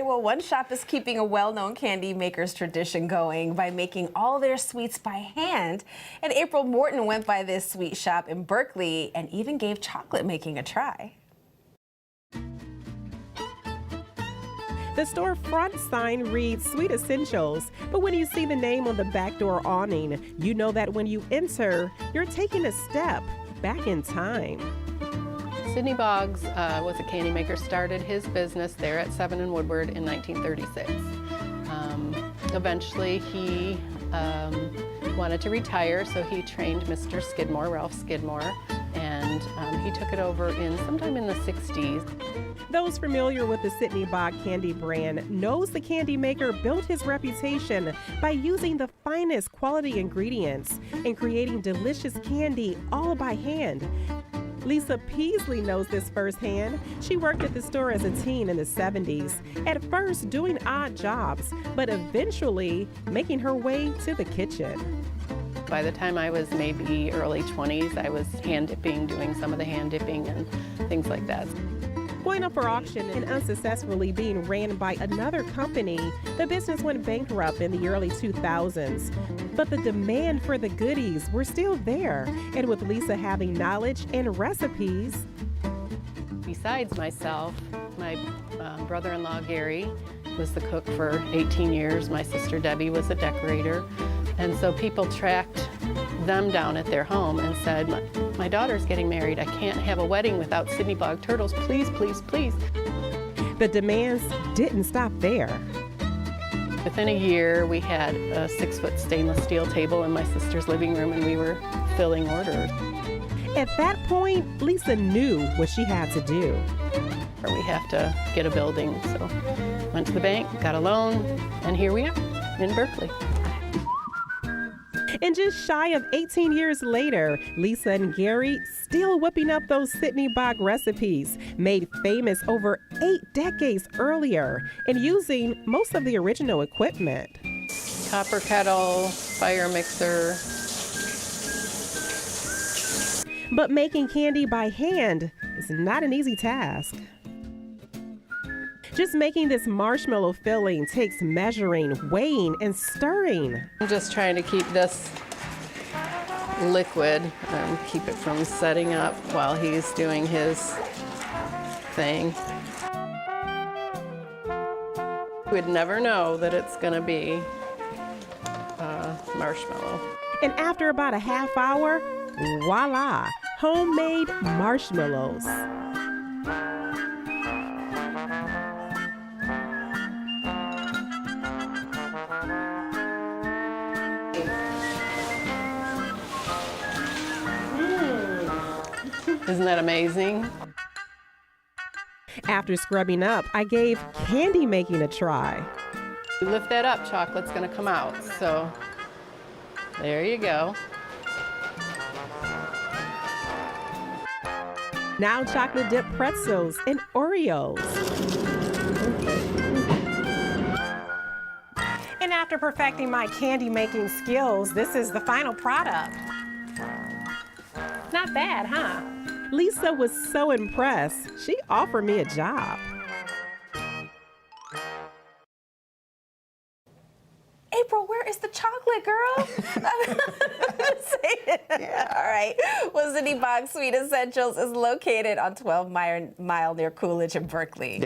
right, well, one shop is keeping a well-known candy maker's tradition going by making all their sweets by hand. And April Morton went by this sweet shop in Berkeley and even gave chocolate making a try. The storefront sign reads Sweet Essentials, but when you see the name on the back door awning, you know that when you enter, you're taking a step back in time. Sidney Boggs was a candy maker, started his business there at 7 and Woodward in 1936. Eventually he wanted to retire, so he trained Mr. Skidmore, Ralph Skidmore, and he took it over sometime in the 60s. Those familiar with the Sidney Boggs candy brand knows the candy maker built his reputation by using the finest quality ingredients and creating delicious candy all by hand. Lisa Peasley knows this firsthand. She worked at the store as a teen in the 70s, at first doing odd jobs, but eventually making her way to the kitchen. By the time I was maybe early 20s, I was hand dipping, doing some of the hand dipping and things like that. Going up for auction and unsuccessfully being ran by another company, the business went bankrupt in the early 2000s. But the demand for the goodies were still there, and with Lisa having knowledge and recipes. Besides myself, my brother-in-law Gary was the cook for 18 years. My sister Debbie was a decorator. And so people tracked them down at their home and said, my daughter's getting married. I can't have a wedding without Sidney Boggs turtles. Please, please, please. The demands didn't stop there. Within a year, we had a 6-foot stainless steel table in my sister's living room, and we were filling orders. At that point, Lisa knew what she had to do. We have to get a building, so went to the bank, got a loan, and here we are in Berkeley. And just shy of 18 years later, Lisa and Gary still whipping up those Sidney Boggs recipes, made famous over 8 decades earlier, and using most of the original equipment. Copper kettle, fire mixer. But making candy by hand is not an easy task. Just making this marshmallow filling takes measuring, weighing, and stirring. I'm just trying to keep this liquid and keep it from setting up while he's doing his thing. We'd never know that it's going to be marshmallow. And after about a half hour, voila, homemade marshmallows. Isn't that amazing? After scrubbing up, I gave candy making a try. You lift that up, chocolate's gonna come out. So there you go. Now chocolate dipped pretzels and Oreos. And after perfecting my candy making skills, this is the final product. Not bad, huh? Lisa was so impressed, she offered me a job. April, where is the chocolate, girl? Say it. Yeah. All right. Well, Sidney Boggs Sweet Essentials is located on 12 Mile near Coolidge in Berkeley.